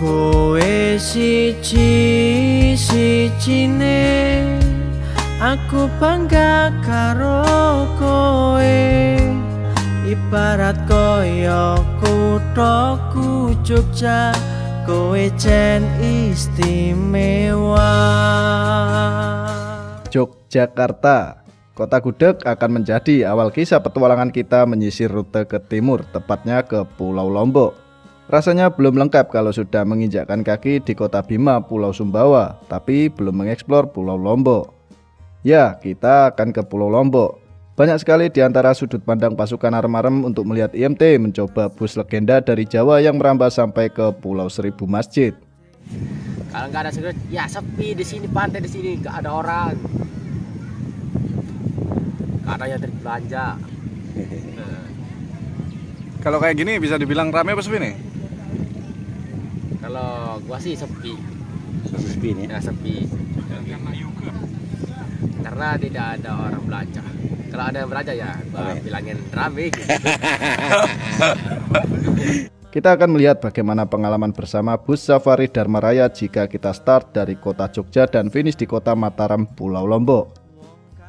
Kowe siji-sijine aku bangga karo kowe, ibarat koyo kuthaku Jogja, kowe jen istimewa. Yogyakarta, kota gudeg akan menjadi awal kisah petualangan kita menyisir rute ke timur, tepatnya ke Pulau Lombok. Rasanya belum lengkap kalau sudah menginjakkan kaki di kota Bima, Pulau Sumbawa, tapi belum mengeksplor Pulau Lombok. Ya, kita akan ke Pulau Lombok. Banyak sekali di antara sudut pandang pasukan arem-arem untuk melihat IMT mencoba bus legenda dari Jawa yang merambah sampai ke Pulau Seribu Masjid. Kalau nggak ada security, ya sepi di sini, pantai di sini nggak ada orang. Karena yang berbelanja. Kalau kayak gini bisa dibilang rame apa sepi nih? Kalau gua sih sepi. Sepi nih. Ya sepi. Karena tidak ada orang belanja. Kalau ada yang belanja ya gua bilangin rame gitu. Kita akan melihat bagaimana pengalaman bersama bus safari Dharma Raya jika kita start dari kota Jogja dan finish di kota Mataram, Pulau Lombok.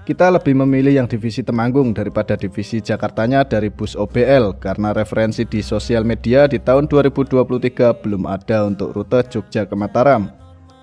Kita lebih memilih yang divisi Temanggung daripada divisi Jakartanya dari bus OBL karena referensi di sosial media di tahun 2023 belum ada untuk rute Jogja ke Mataram.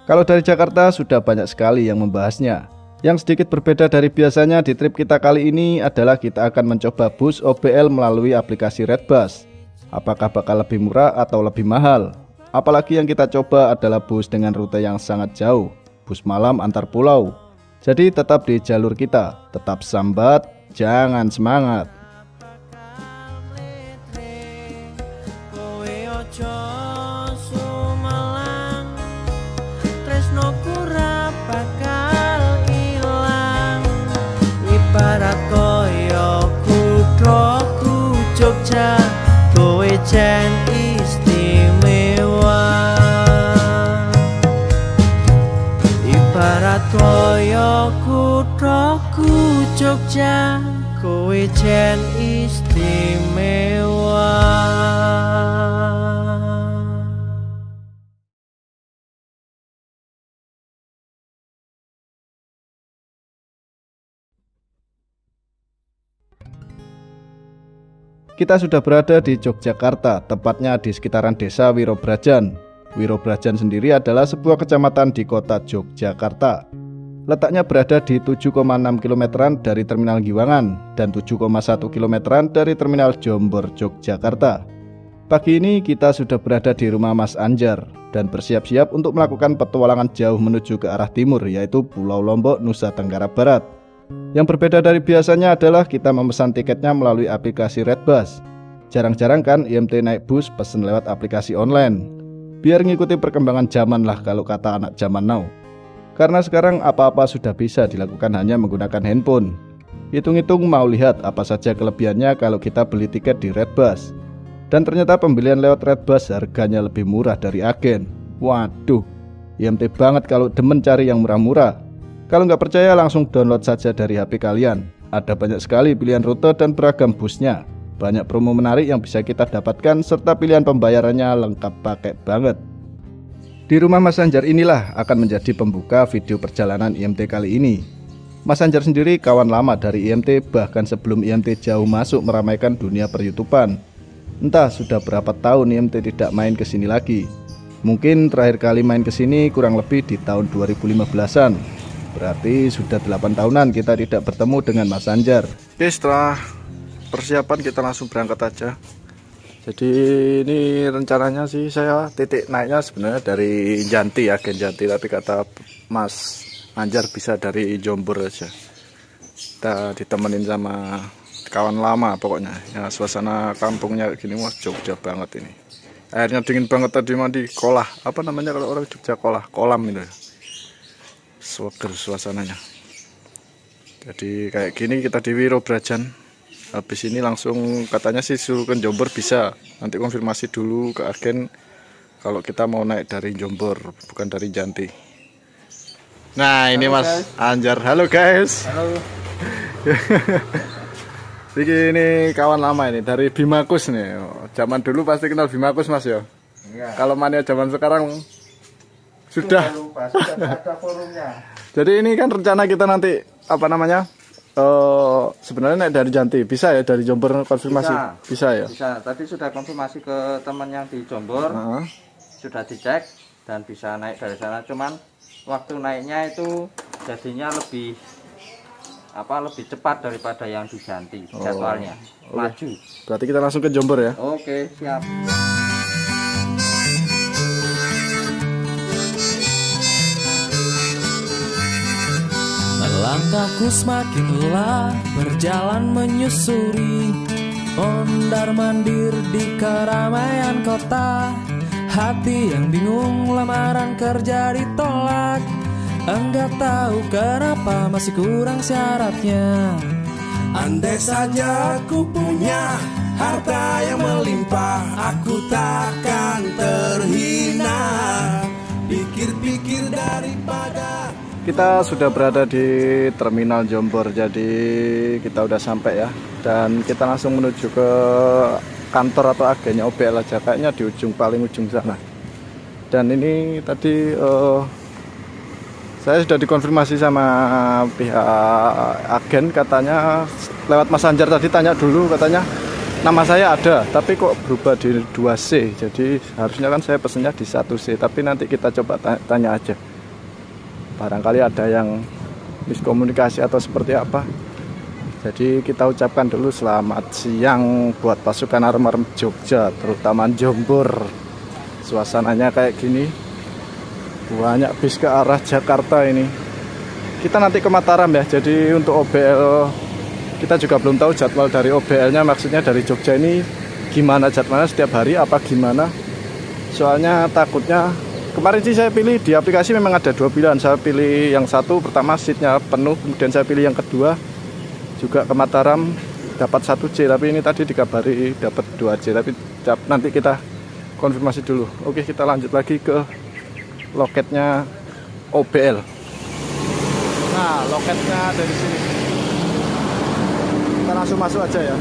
Kalau dari Jakarta sudah banyak sekali yang membahasnya. Yang sedikit berbeda dari biasanya di trip kita kali ini adalah kita akan mencoba bus OBL melalui aplikasi Redbus. Apakah bakal lebih murah atau lebih mahal? Apalagi yang kita coba adalah bus dengan rute yang sangat jauh, bus malam antar pulau. Jadi tetap di jalur kita, tetap sambat, jangan semangat. Ibarat koyo kuthaku Jogja, kowe jen istimewa. Ibarat koyo kuthaku Jogja, kowe jen istimewa. Kita sudah berada di Yogyakarta, tepatnya di sekitaran desa Wirobrajan. Wirobrajan sendiri adalah sebuah kecamatan di kota Yogyakarta. Letaknya berada di 7,6 km dari Terminal Giwangan dan 7,1 km dari Terminal Jombor, Yogyakarta. Pagi ini kita sudah berada di rumah Mas Anjar dan bersiap-siap untuk melakukan petualangan jauh menuju ke arah timur, yaitu Pulau Lombok, Nusa Tenggara Barat. Yang berbeda dari biasanya adalah kita memesan tiketnya melalui aplikasi Redbus. Jarang-jarang kan IMT naik bus pesen lewat aplikasi online. Biar ngikuti perkembangan zaman lah kalau kata anak zaman now. Karena sekarang apa-apa sudah bisa dilakukan hanya menggunakan handphone. Hitung-hitung mau lihat apa saja kelebihannya kalau kita beli tiket di Redbus. Dan ternyata pembelian lewat Redbus harganya lebih murah dari agen. Waduh, IMT banget kalau demen cari yang murah-murah. Kalau nggak percaya langsung download saja dari HP kalian. Ada banyak sekali pilihan rute dan beragam busnya. Banyak promo menarik yang bisa kita dapatkan serta pilihan pembayarannya lengkap paket banget. Di rumah Mas Anjar inilah akan menjadi pembuka video perjalanan IMT kali ini. Mas Anjar sendiri kawan lama dari IMT, bahkan sebelum IMT jauh masuk meramaikan dunia per-YouTubean. Entah sudah berapa tahun IMT tidak main ke sini lagi. Mungkin terakhir kali main ke sini kurang lebih di tahun 2015-an. Berarti sudah 8 tahunan kita tidak bertemu dengan Mas Anjar. Oke, setelah persiapan kita langsung berangkat aja. Jadi ini rencananya sih saya titik naiknya sebenarnya dari Janti, agen Janti, tapi kata Mas Anjar bisa dari Jombor aja. Kita ditemenin sama kawan lama pokoknya. Ya suasana kampungnya gini, wah Jogja banget ini. Airnya dingin banget, tadi mandi kolah. Apa namanya kalau orang Jogja kolah? Kolam itu. Seger suasananya. Jadi kayak gini kita di Wirobrajan. Habis ini langsung katanya sih suruh ke Jombor bisa. Nanti konfirmasi dulu ke agen kalau kita mau naik dari Jombor, bukan dari Janti. Nah, ini halo, Mas guys. Anjar. Halo guys. Halo. Jadi ini kawan lama ini dari Bimakus nih. Zaman dulu pasti kenal Bimakus Mas ya. Iya. Kalau mania zaman sekarang sudah lupa, sudah ada forumnya. Jadi ini kan rencana kita nanti apa namanya? Sebenarnya naik dari Janti bisa ya, dari Jombor konfirmasi bisa ya. Bisa. Tadi sudah konfirmasi ke teman yang di Jombor, sudah dicek dan bisa naik dari sana. Cuman waktu naiknya itu jadinya lebih cepat daripada yang di Janti jadwalnya. Maju. Berarti kita langsung ke Jombor ya. Oke, siap. Langkahku semakin lelah berjalan menyusuri ondar-mandir di keramaian kota. Hati yang bingung lamaran kerja ditolak. Enggak tahu kenapa masih kurang syaratnya. Andai saja aku punya harta yang melimpah, aku takkan terhina. Pikir-pikir daripada. Kita sudah berada di Terminal Jombor, jadi kita udah sampai ya. Dan kita langsung menuju ke kantor atau agennya OBL aja, kayaknya di paling ujung sana. Dan ini tadi saya sudah dikonfirmasi sama pihak agen, katanya lewat Mas Anjar tadi tanya dulu, katanya nama saya ada, tapi kok berubah di 2C. Jadi harusnya kan saya pesennya di 1C, tapi nanti kita coba tanya aja. Barangkali ada yang miskomunikasi atau seperti apa. Jadi kita ucapkan dulu selamat siang buat pasukan arem-arem Jogja, terutama Jombor. Suasananya kayak gini, banyak bis ke arah Jakarta ini. Kita nanti ke Mataram ya, jadi untuk OBL kita juga belum tahu jadwal dari OBL-nya, maksudnya dari Jogja ini gimana jadwalnya setiap hari apa gimana. Soalnya takutnya kemarin sih saya pilih di aplikasi memang ada 2 pilihan. Saya pilih yang satu, pertama seatnya penuh, kemudian saya pilih yang kedua juga ke Mataram dapat 1C, tapi ini tadi dikabari dapat 2C, tapi nanti kita konfirmasi dulu. Oke, kita lanjut lagi ke loketnya OBL. Nah, loketnya dari sini. Kita langsung masuk aja ya.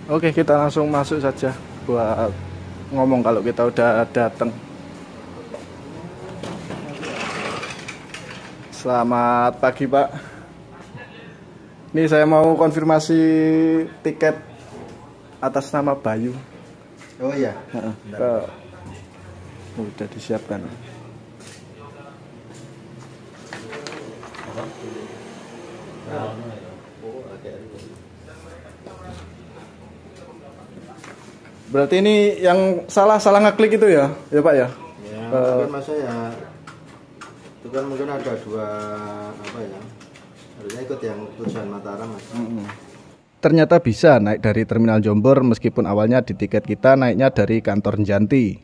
Oke, kita langsung masuk saja buat ngomong kalau kita udah datang. Selamat pagi Pak. Ini saya mau konfirmasi tiket atas nama Bayu. Oh iya. Udah disiapkan. Berarti ini yang salah ngeklik itu ya Pak ya? Ya, mungkin masa ya itu kan mungkin ada 2 apa ya, harusnya ikut yang tujuan Mataram Mas. Ternyata bisa naik dari Terminal Jombor meskipun awalnya di tiket kita naiknya dari kantor Janti.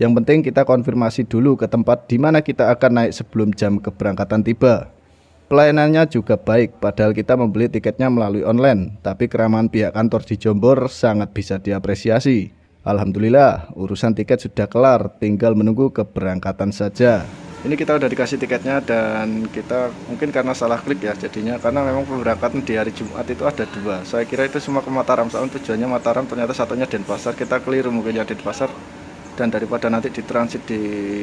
Yang penting kita konfirmasi dulu ke tempat di mana kita akan naik sebelum jam keberangkatan tiba. Pelayanannya juga baik, padahal kita membeli tiketnya melalui online, tapi keramahan pihak kantor di Jombor sangat bisa diapresiasi. Alhamdulillah, urusan tiket sudah kelar, tinggal menunggu keberangkatan saja. Ini kita udah dikasih tiketnya dan kita mungkin karena salah klik ya jadinya, karena memang pemberangkatan di hari Jumat itu ada 2. Saya kira itu semua ke Mataram, soalnya tujuannya Mataram, ternyata satunya Denpasar. Kita keliru mungkin ya Denpasar. Dan daripada nanti ditransit di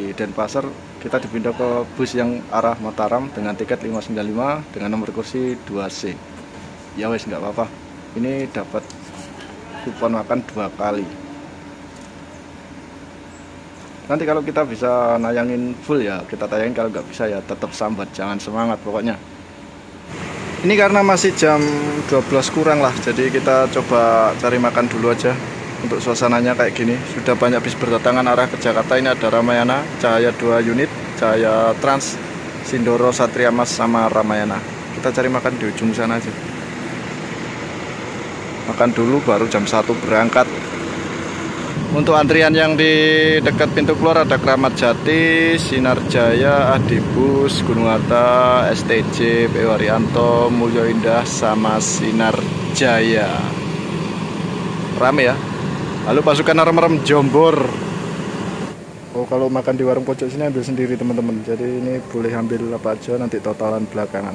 Denpasar, kita dipindah ke bus yang arah Mataram dengan tiket 595 dengan nomor kursi 2C. Ya wes, nggak apa-apa. Ini dapat kupon makan 2 kali. Nanti kalau kita bisa nayangin full ya kita tayangin, kalau nggak bisa ya tetap sambat, jangan semangat pokoknya. Ini karena masih jam 12 kurang lah, jadi kita coba cari makan dulu aja. Untuk suasananya kayak gini, sudah banyak bis berdatangan arah ke Jakarta. Ini ada Ramayana, Cahaya 2 unit, Cahaya Trans, Sindoro, Satria Mas, sama Ramayana. Kita cari makan di ujung sana aja. Makan dulu baru jam 1 berangkat. Untuk antrian yang di dekat pintu keluar ada Kramat Jati, Sinar Jaya, Adibus, Gunung Hatta, STJ, PU Haryanto, Mulyo Indah, sama Sinar Jaya. Rame ya. Lalu pasukan arem-arem Jombor. Oh, kalau makan di warung pojok sini ambil sendiri teman-teman. Jadi ini boleh ambil apa aja, nanti totalan belakangan.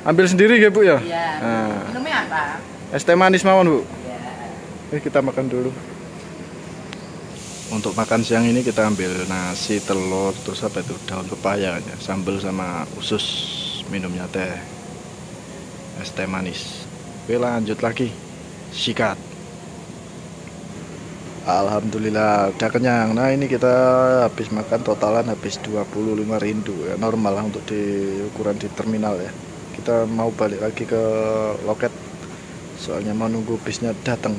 Ambil sendiri ya Bu ya? Iya. Nah. Minumnya apa? Es teh manis mawon Bu. Iya. Kita makan dulu. Untuk makan siang ini kita ambil nasi, telur, terus apa itu, daun pepaya ya, sambal sama usus, minumnya teh, es teh manis. Oke, lanjut lagi, sikat. Alhamdulillah udah kenyang. Nah ini kita habis makan totalan habis 25.000 ya, normal lah untuk di ukuran di terminal ya. Kita mau balik lagi ke loket soalnya mau nunggu bisnya datang.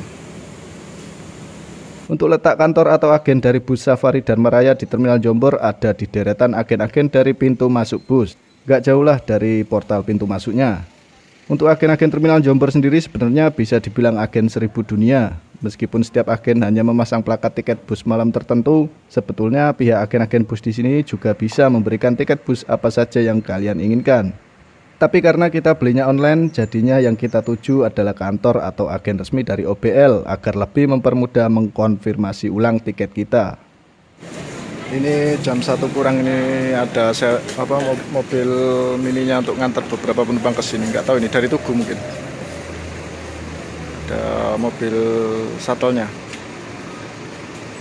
Untuk letak kantor atau agen dari bus Safari Dharma Raya di Terminal Jombor ada di deretan agen-agen dari pintu masuk bus. Gak jauh lah dari portal pintu masuknya. Untuk agen-agen Terminal Jombor sendiri sebenarnya bisa dibilang agen 1000 dunia. Meskipun setiap agen hanya memasang plakat tiket bus malam tertentu, sebetulnya pihak agen-agen bus di sini juga bisa memberikan tiket bus apa saja yang kalian inginkan. Tapi karena kita belinya online, jadinya yang kita tuju adalah kantor atau agen resmi dari OBL agar lebih mempermudah mengkonfirmasi ulang tiket kita. Ini jam 1 kurang, ini ada mobil mininya untuk ngantar beberapa penumpang ke sini. Nggak tahu ini dari Tugu mungkin. Ada mobil shuttle-nya.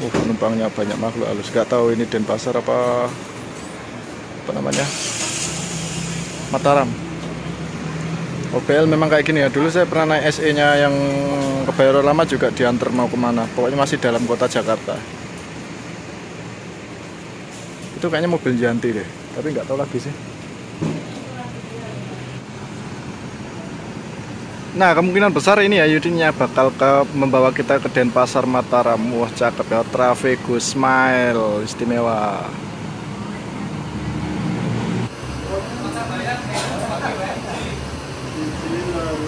Penumpangnya banyak makhluk halus. Nggak tahu ini Denpasar apa namanya? Mataram. OBL memang kayak gini ya. Dulu saya pernah naik SE-nya yang ke Bayoran Lama juga diantar mau kemana. Pokoknya masih dalam kota Jakarta. Itu kayaknya mobil Janti deh. Tapi nggak tahu lagi sih. Nah kemungkinan besar ini ya Yudinya bakal membawa kita ke Denpasar Mataram. Wah cakep ya. Traffigo Smile istimewa.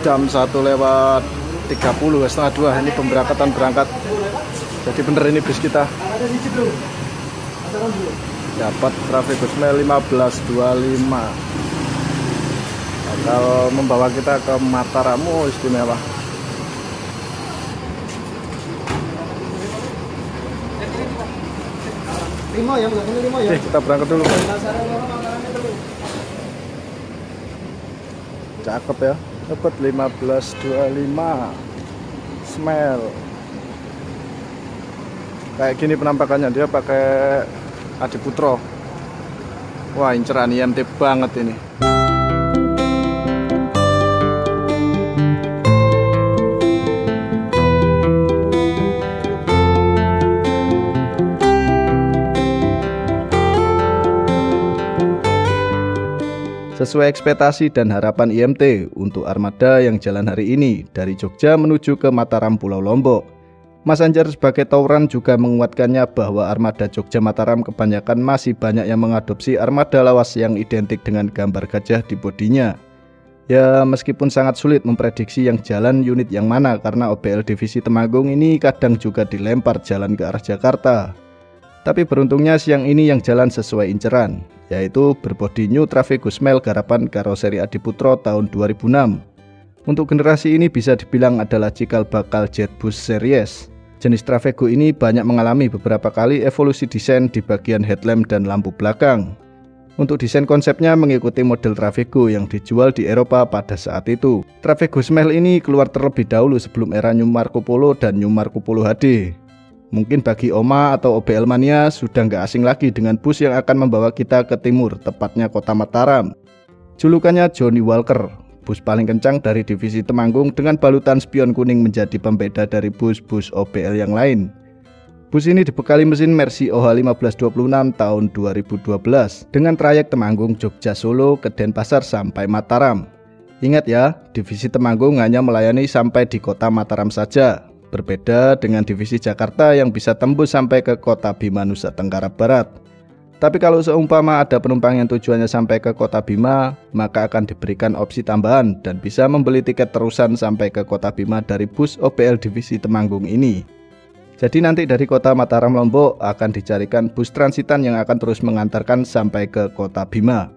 Jam 1:30, setengah 2 ini pemberangkatan berangkat. Jadi bener ini bis kita dapat Traffigo Smile 1525 bakal membawa kita ke Mataram. Istimewa. Oke, kita berangkat dulu. Cakep ya. Dapat 1525 Smile. Kayak gini penampakannya, dia pakai Adiputro. Wah inceran IMT banget ini. Sesuai ekspektasi dan harapan IMT untuk armada yang jalan hari ini dari Jogja menuju ke Mataram Pulau Lombok, Mas Anjar sebagai tawuran juga menguatkannya bahwa armada Jogja Mataram kebanyakan masih banyak yang mengadopsi armada lawas yang identik dengan gambar gajah di bodinya. Ya meskipun sangat sulit memprediksi yang jalan unit yang mana karena OBL divisi Temanggung ini kadang juga dilempar jalan ke arah Jakarta. Tapi beruntungnya siang ini yang jalan sesuai inceran, yaitu berbodi New Traffigo Smile garapan karoseri Adiputro tahun 2006. Untuk generasi ini bisa dibilang adalah cikal bakal jet bus series. Jenis Traffigo ini banyak mengalami beberapa kali evolusi desain di bagian headlamp dan lampu belakang. Untuk desain konsepnya mengikuti model Traffigo yang dijual di Eropa pada saat itu. Traffigo Smile ini keluar terlebih dahulu sebelum era New Marco Polo dan New Marco Polo HD. Mungkin bagi Oma atau OBL Mania sudah nggak asing lagi dengan bus yang akan membawa kita ke timur, tepatnya kota Mataram. Julukannya Johnny Walker, bus paling kencang dari divisi Temanggung dengan balutan spion kuning menjadi pembeda dari bus-bus OBL yang lain. Bus ini dibekali mesin Mercy OH 1526 tahun 2012 dengan trayek Temanggung Jogja Solo ke Denpasar sampai Mataram. Ingat ya, divisi Temanggung hanya melayani sampai di kota Mataram saja. Berbeda dengan divisi Jakarta yang bisa tembus sampai ke kota Bima Nusa Tenggara Barat. Tapi kalau seumpama ada penumpang yang tujuannya sampai ke kota Bima, maka akan diberikan opsi tambahan dan bisa membeli tiket terusan sampai ke kota Bima dari bus OBL divisi Temanggung ini. Jadi nanti dari kota Mataram Lombok akan dicarikan bus transitan yang akan terus mengantarkan sampai ke kota Bima.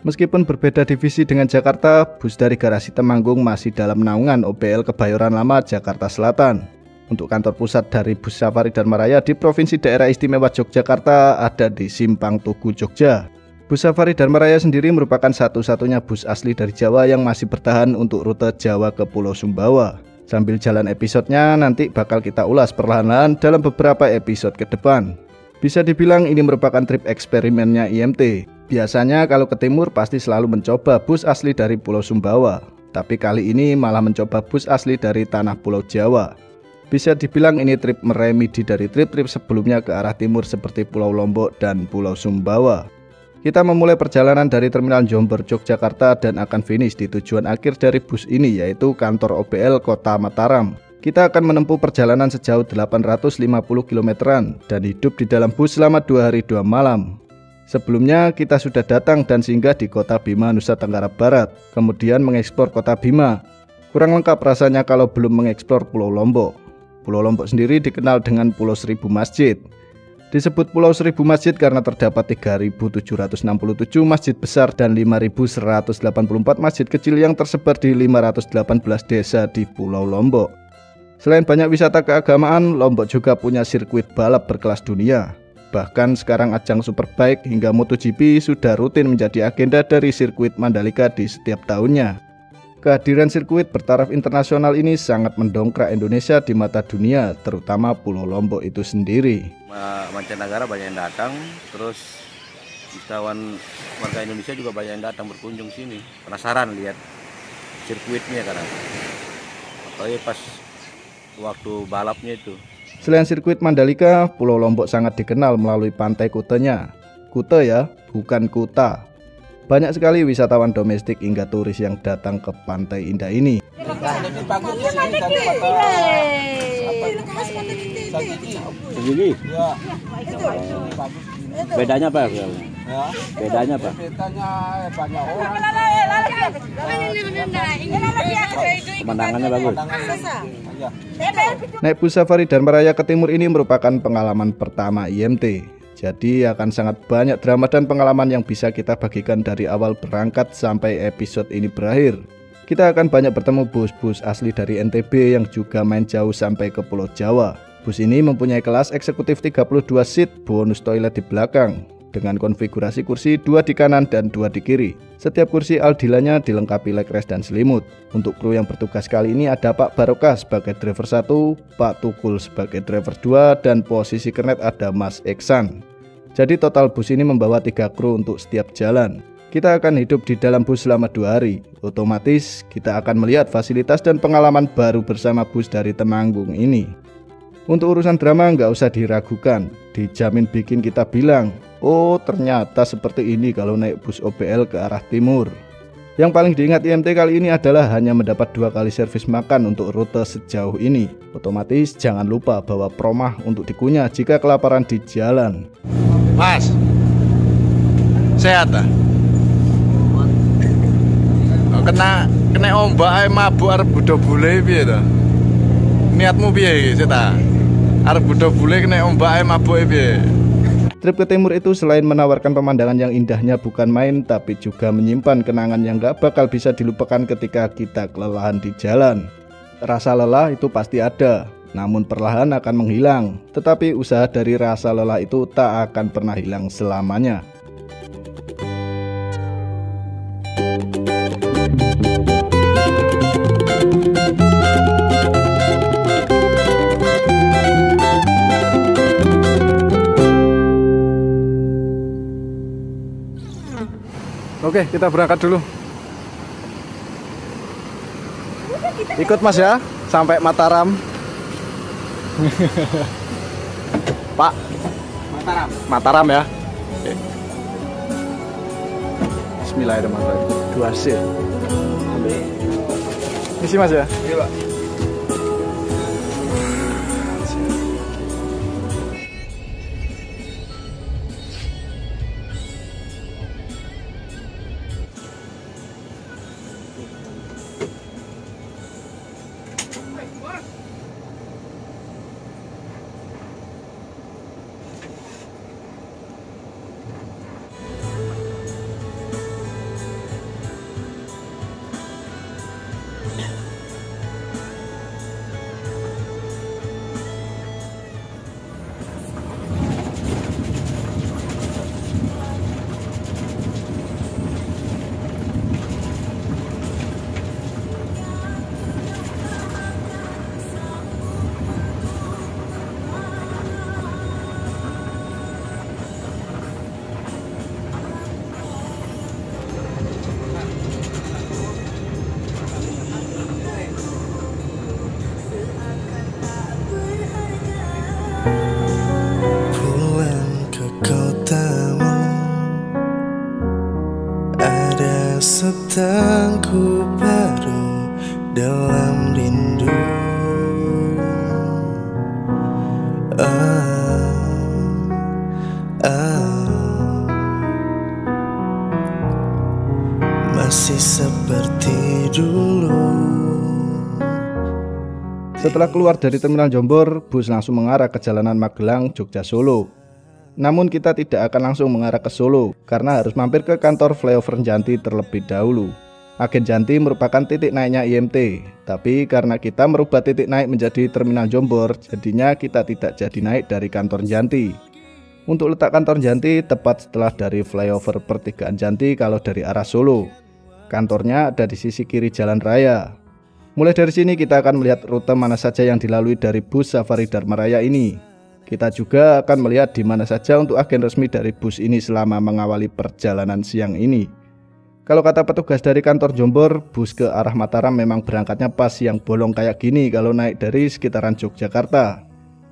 Meskipun berbeda divisi dengan Jakarta, bus dari garasi Temanggung masih dalam naungan OBL Kebayoran Lama, Jakarta Selatan. Untuk kantor pusat dari bus Safari Dharma Raya di Provinsi Daerah Istimewa Yogyakarta ada di Simpang Tugu, Jogja. Bus Safari Dharma Raya sendiri merupakan satu-satunya bus asli dari Jawa yang masih bertahan untuk rute Jawa ke Pulau Sumbawa. Sambil jalan episodenya nanti bakal kita ulas perlahan-lahan dalam beberapa episode ke depan. Bisa dibilang ini merupakan trip eksperimennya IMT. Biasanya kalau ke timur pasti selalu mencoba bus asli dari Pulau Sumbawa, tapi kali ini malah mencoba bus asli dari tanah Pulau Jawa. Bisa dibilang ini trip meremedi dari trip-trip sebelumnya ke arah timur seperti Pulau Lombok dan Pulau Sumbawa. Kita memulai perjalanan dari Terminal Jombor, Yogyakarta dan akan finish di tujuan akhir dari bus ini yaitu kantor OBL Kota Mataram. Kita akan menempuh perjalanan sejauh 850 km dan hidup di dalam bus selama 2 hari 2 malam. Sebelumnya kita sudah datang dan singgah di Kota Bima, Nusa Tenggara Barat, kemudian mengeksplor Kota Bima. Kurang lengkap rasanya kalau belum mengeksplor Pulau Lombok. Pulau Lombok sendiri dikenal dengan Pulau Seribu Masjid. Disebut Pulau Seribu Masjid karena terdapat 3.767 masjid besar dan 5.184 masjid kecil yang tersebar di 518 desa di Pulau Lombok. Selain banyak wisata keagamaan, Lombok juga punya sirkuit balap berkelas dunia. Bahkan sekarang ajang Superbike hingga MotoGP sudah rutin menjadi agenda dari sirkuit Mandalika di setiap tahunnya. Kehadiran sirkuit bertaraf internasional ini sangat mendongkrak Indonesia di mata dunia, terutama Pulau Lombok itu sendiri. Mancanegara banyak yang datang, terus wisatawan warga Indonesia juga banyak yang datang berkunjung sini. Penasaran lihat sirkuitnya karena apalagi pas waktu balapnya itu. Selain sirkuit Mandalika, Pulau Lombok sangat dikenal melalui pantai Kutenya. Kute ya, bukan Kuta. Banyak sekali wisatawan domestik hingga turis yang datang ke pantai indah ini. Begini? Bedanya apa? Bedanya apa? Banyak orang. Pemandangannya bagus. Naik bus safari dan meraya ke timur ini merupakan pengalaman pertama IMT. Jadi akan sangat banyak drama dan pengalaman yang bisa kita bagikan dari awal berangkat sampai episode ini berakhir. Kita akan banyak bertemu bus-bus asli dari NTB yang juga main jauh sampai ke Pulau Jawa. Bus ini mempunyai kelas eksekutif 32 seat bonus toilet di belakang dengan konfigurasi kursi 2 di kanan dan 2 di kiri. Setiap kursi aldilanya dilengkapi leg rest dan selimut. Untuk kru yang bertugas kali ini ada Pak Barokah sebagai driver 1, Pak Tukul sebagai driver 2, dan posisi kernet ada Mas Eksan. Jadi total bus ini membawa 3 kru untuk setiap jalan. Kita akan hidup di dalam bus selama 2 hari. Otomatis kita akan melihat fasilitas dan pengalaman baru bersama bus dari Temanggung ini. Untuk urusan drama nggak usah diragukan, dijamin bikin kita bilang, oh ternyata seperti ini kalau naik bus OBL ke arah timur. Yang paling diingat IMT kali ini adalah hanya mendapat 2 kali servis makan untuk rute sejauh ini. Otomatis jangan lupa bawa promah untuk dikunyah jika kelaparan di jalan. Mas, sehat ah? Kena ombak ae mabuk arep budho bule piye to? Niatmu piye iki, Seta? Arep budho bule kena ombak ae mabuk piye? Trip ke timur itu selain menawarkan pemandangan yang indahnya bukan main, tapi juga menyimpan kenangan yang gak bakal bisa dilupakan ketika kita kelelahan di jalan. Rasa lelah itu pasti ada, namun perlahan akan menghilang. Tetapi usaha dari rasa lelah itu tak akan pernah hilang selamanya. Oke, kita berangkat dulu. Ikut Mas ya, sampai Mataram. Pak, Mataram ya. Oke. Bismillahirrahmanirrahim. 2 seat. Misi Mas ya. Iya Pak. datangku baru dalam rindu. Masih seperti dulu. Setelah keluar dari terminal Jombor, bus langsung mengarah ke jalanan Magelang, Jogja, Solo. Namun kita tidak akan langsung mengarah ke Solo karena harus mampir ke kantor flyover Janti terlebih dahulu. Agen Janti merupakan titik naiknya IMT, tapi karena kita merubah titik naik menjadi terminal Jombor, jadinya kita tidak jadi naik dari kantor Janti. Untuk letak kantor Janti tepat setelah dari flyover pertigaan Janti kalau dari arah Solo. Kantornya ada di sisi kiri jalan raya. Mulai dari sini kita akan melihat rute mana saja yang dilalui dari bus Safari Dharma Raya ini. Kita juga akan melihat di mana saja untuk agen resmi dari bus ini selama mengawali perjalanan siang ini. Kalau kata petugas dari kantor Jombor, bus ke arah Mataram memang berangkatnya pas siang bolong kayak gini kalau naik dari sekitaran Yogyakarta.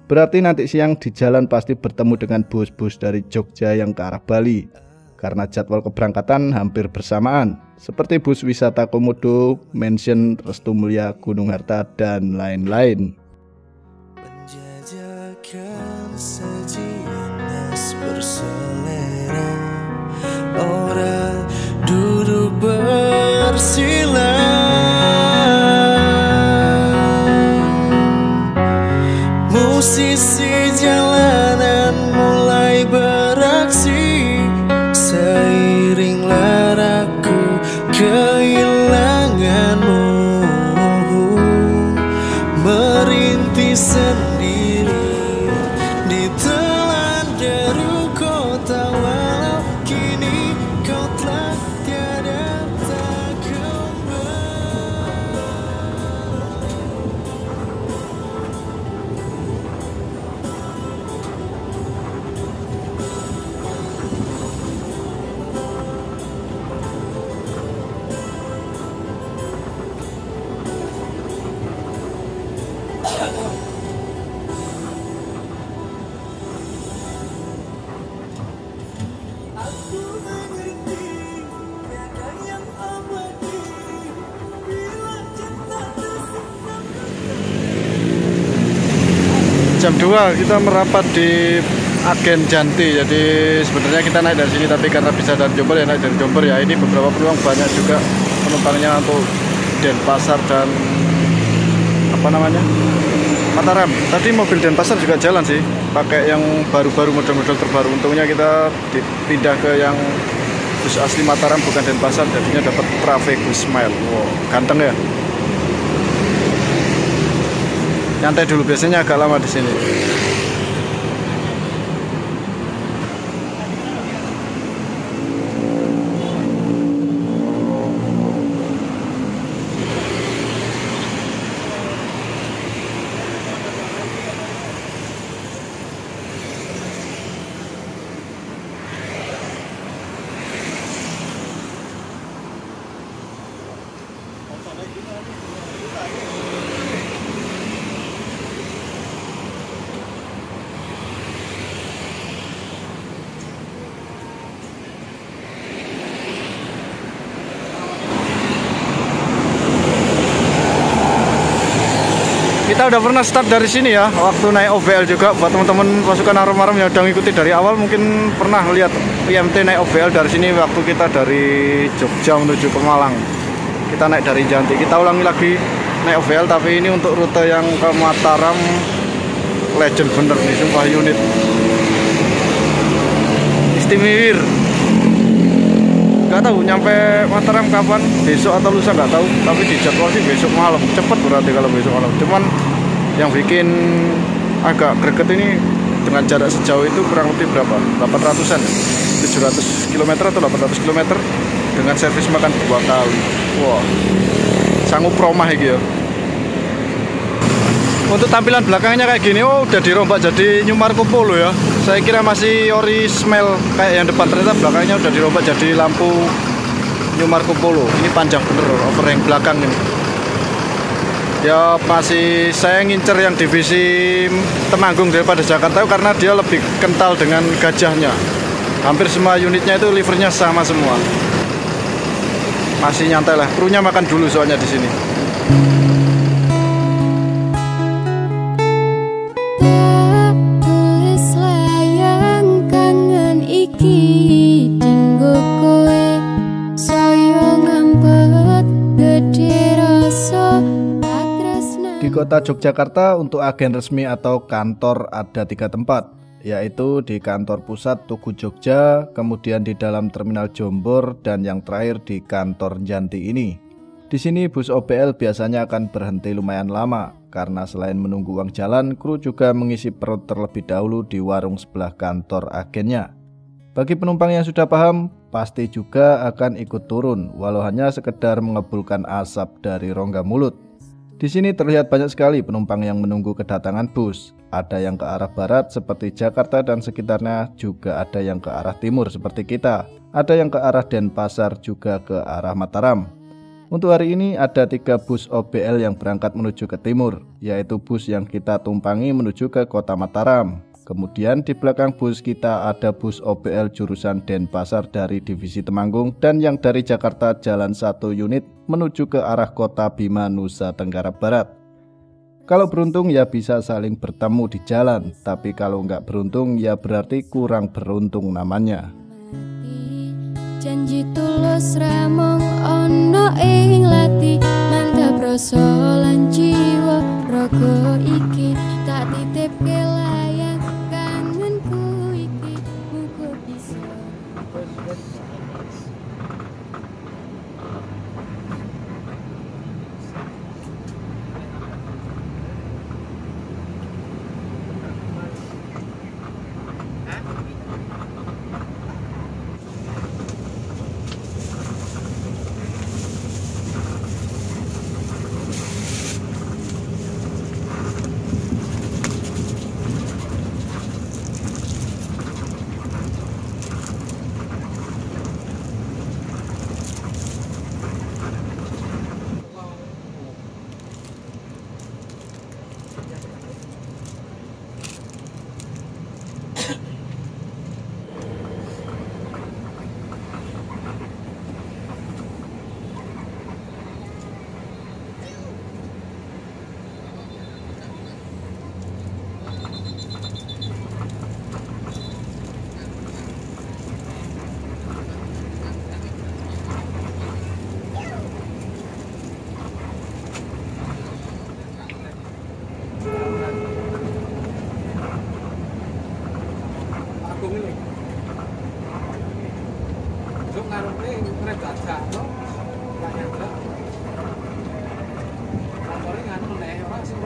Berarti nanti siang di jalan pasti bertemu dengan bus-bus dari Jogja yang ke arah Bali. Karena jadwal keberangkatan hampir bersamaan, seperti bus wisata Komodo, Mansion, Restu Mulia, Gunung Harta, dan lain-lain. Penjajakan sajian es berselera, orang duduk bersila, musisi jalanan mulai beraksi. Seiring laraku kehilanganmu, merintih sendiri di telan deru kota, walau kini kau telah tiada tak kembali. Jam 2 kita merapat di agen Janti. Jadi sebenarnya kita naik dari sini, tapi karena bisa dari Jombor ya naik dari Jombor ya. Ini beberapa peluang banyak juga penumpangnya untuk Denpasar dan apa namanya Mataram. Tadi mobil Denpasar juga jalan sih, pakai yang baru-baru, model-model terbaru. Untungnya kita dipindah ke yang bus asli Mataram, bukan Denpasar, jadinya dapat Traffic Smile. Wow, ganteng ya. Nyantai dulu, biasanya agak lama di sini. Kita udah pernah start dari sini ya, waktu naik OVL juga. Buat teman-teman pasukan Arum-Arum yang udah ngikuti dari awal mungkin pernah lihat IMT naik OVL dari sini waktu kita dari Jogja menuju ke Malang. Kita naik dari Janti, kita ulangi lagi naik OVL, tapi ini untuk rute yang ke Mataram. Legend bener nih, sumpah unit istimewir. Gak tahu nyampe Mataram kapan, besok atau lusa nggak tahu, tapi di jadwal sih besok malam. Cepet berarti kalau besok malam. Cuman yang bikin agak greget ini dengan jarak sejauh itu kurang lebih berapa? 800-an, 700 km atau 800 km dengan servis makan 2 kali. Wow, sanggup promah gitu ya. Untuk tampilan belakangnya kayak gini, oh udah dirombak jadi New Marco Polo ya. Saya kira masih ori smell kayak yang depan, ternyata belakangnya udah dirombak jadi lampu New Marco Polo. Ini panjang bener overhang belakang ini. Ya masih saya ngincer yang divisi Temanggung daripada Jakarta karena dia lebih kental dengan gajahnya. Hampir semua unitnya itu livernya sama semua. masih nyantai lah. Krunya makan dulu soalnya di sini. Di kota Yogyakarta untuk agen resmi atau kantor ada 3 tempat, yaitu di kantor pusat Tugu Jogja, kemudian di dalam terminal Jombor, dan yang terakhir di kantor Janti ini. Di sini bus OBL biasanya akan berhenti lumayan lama, karena selain menunggu uang jalan, kru juga mengisi perut terlebih dahulu di warung sebelah kantor agennya. Bagi penumpang yang sudah paham, pasti juga akan ikut turun, walau hanya sekedar mengebulkan asap dari rongga mulut. Di sini terlihat banyak sekali penumpang yang menunggu kedatangan bus. Ada yang ke arah barat seperti Jakarta dan sekitarnya, juga ada yang ke arah timur seperti kita. Ada yang ke arah Denpasar, juga ke arah Mataram. Untuk hari ini ada 3 bus OBL yang berangkat menuju ke timur, yaitu bus yang kita tumpangi menuju ke kota Mataram. Kemudian di belakang bus kita ada bus OBL jurusan Denpasar dari divisi Temanggung, dan yang dari Jakarta jalan 1 unit menuju ke arah kota Bima, Nusa Tenggara Barat. Kalau beruntung ya bisa saling bertemu di jalan, tapi kalau nggak beruntung ya berarti kurang beruntung namanya. Janji tulus ramong ono ing lati, mantap rasa lan jiwa raga iki tak titipke layang kangenku iki muga bisa.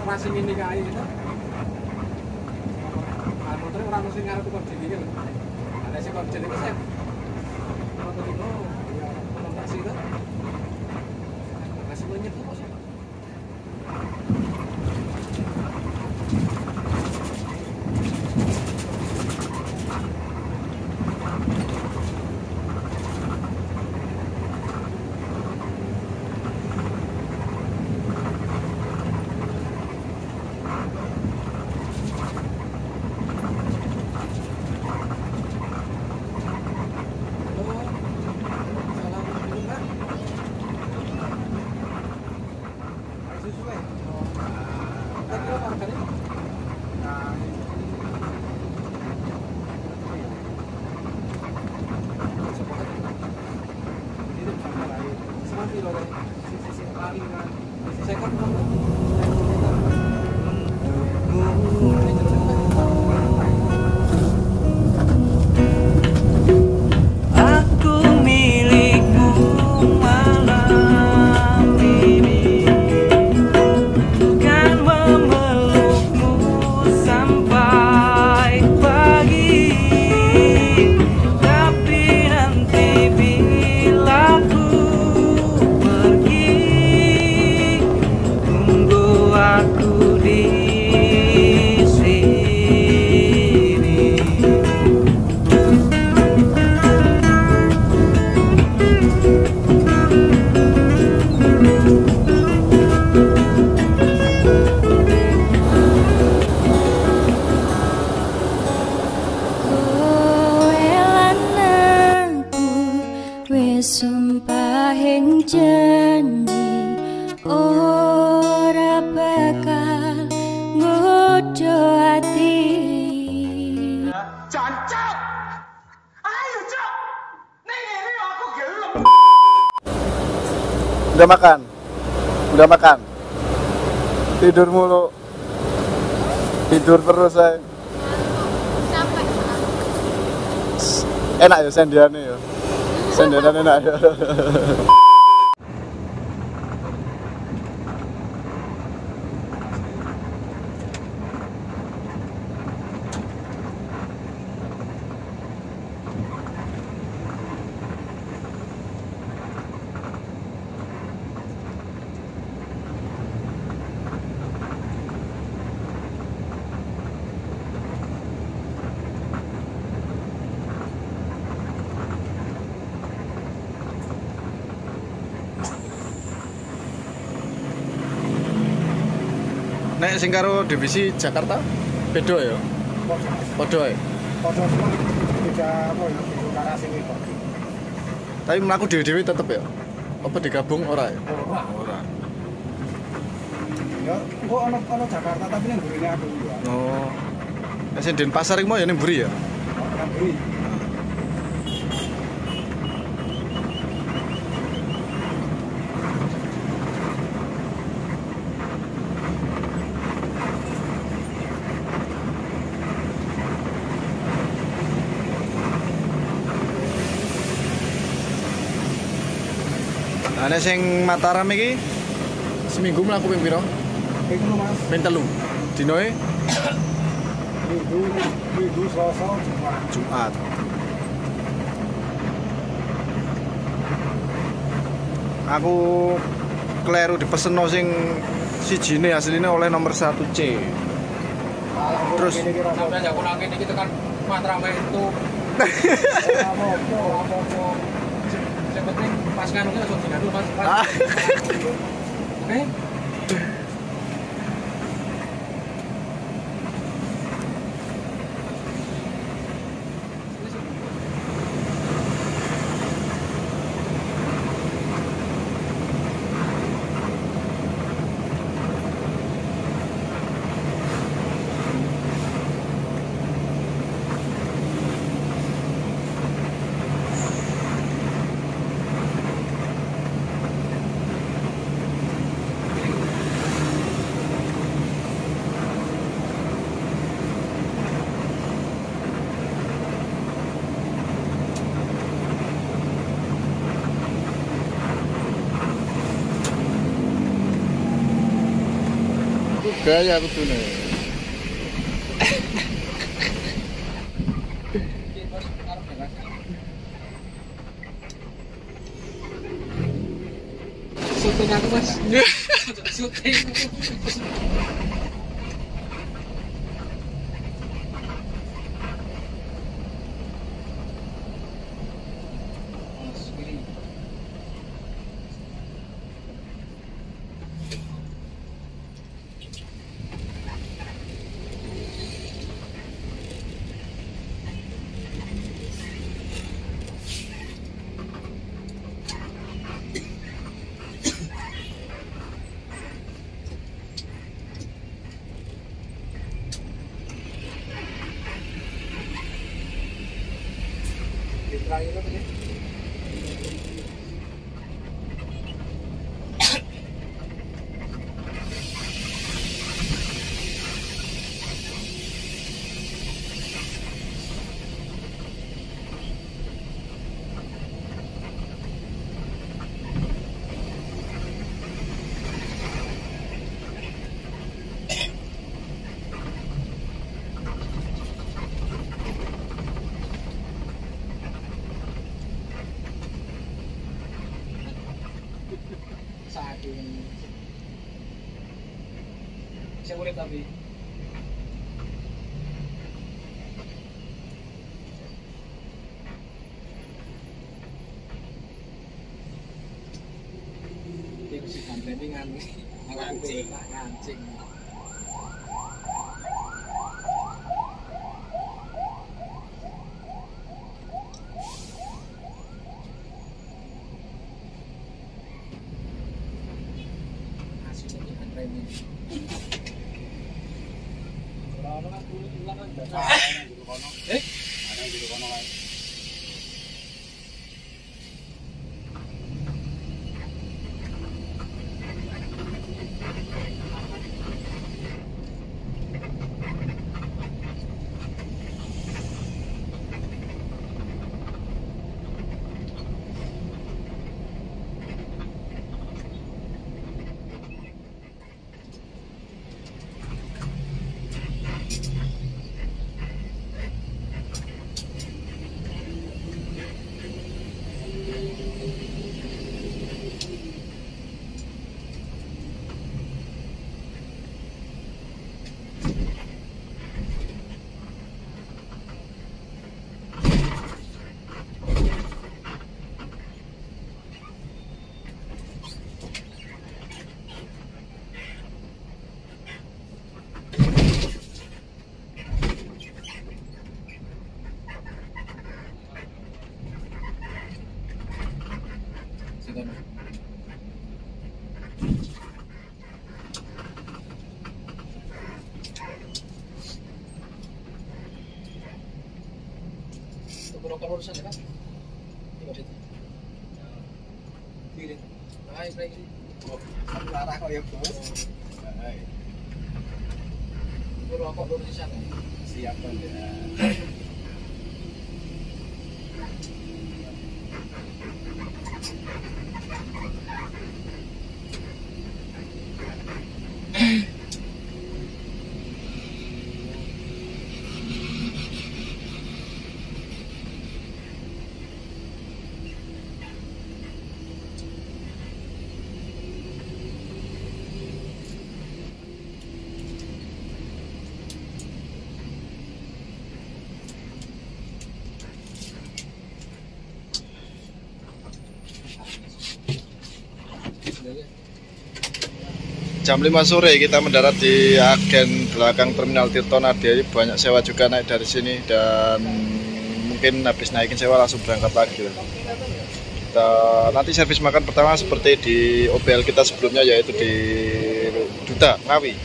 Masih ini kayak gitu. Motor orang mesti ngarep kok jadi gitu. Ada sih kok jadi keset. Motor itu ya kontraksi itu. Masih banyak tuh bos. Sampai podo ati. Jancuk. Ayo, Cuk. Ning ngene aku gelem. Udah makan? Udah makan? Tidur mulu. Tidur terus saya. Sampai Enak ya sendiane ya. Sendiane enak ya. Nek sing karo divisi Jakarta beda ya? Podo ya? Podo cuma beda apa ya? Cara sing iki. Tapi mlaku dhewe-dhewe tetep ya? Apa digabung ora ya? Ora. Ya, kok ono Jakarta tapi ning burine aku ya. Oh. Nek sing Denpasar iki mau ya ning mburi ya? Nang buri. Nah, nek sing Mataram iki seminggu mlaku ping pira? Iku lho Mas. Ping 3. Dinoe Minggu Selasa Jumat. Aku kleru dipeseno sing sijine asline oleh nomor 1C. Terus sampai jak nang kene iki tekan Mataram itu. Apa-apa. Yang penting pas nganunya langsung dingin dulu Mas. Oke? gaya kudune. Syuting aku Mas. Syuting. Terakhir apa sih? Saya urip tapi iki sing sampeyan ngancing. Rokok urusan ya kan? Coba deh. Kiri. Naik lagi. Satu arah kok ya, Bos. Baik. Rokok urusan. Siap kan ya. Jam 5 sore kita mendarat di agen belakang Terminal Tirtonadi. Banyak sewa juga naik dari sini dan mungkin habis naikin sewa langsung berangkat lagi. Kita nanti servis makan pertama seperti di OBL kita sebelumnya, yaitu di Duta Ngawi.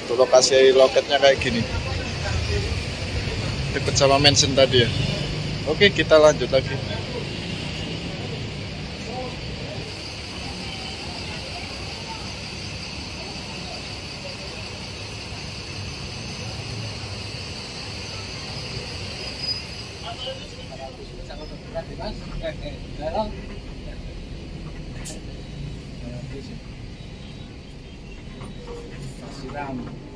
Untuk lokasi loketnya kayak gini, dekat sama mansion tadi ya. Oke, kita lanjut lagi. Siram.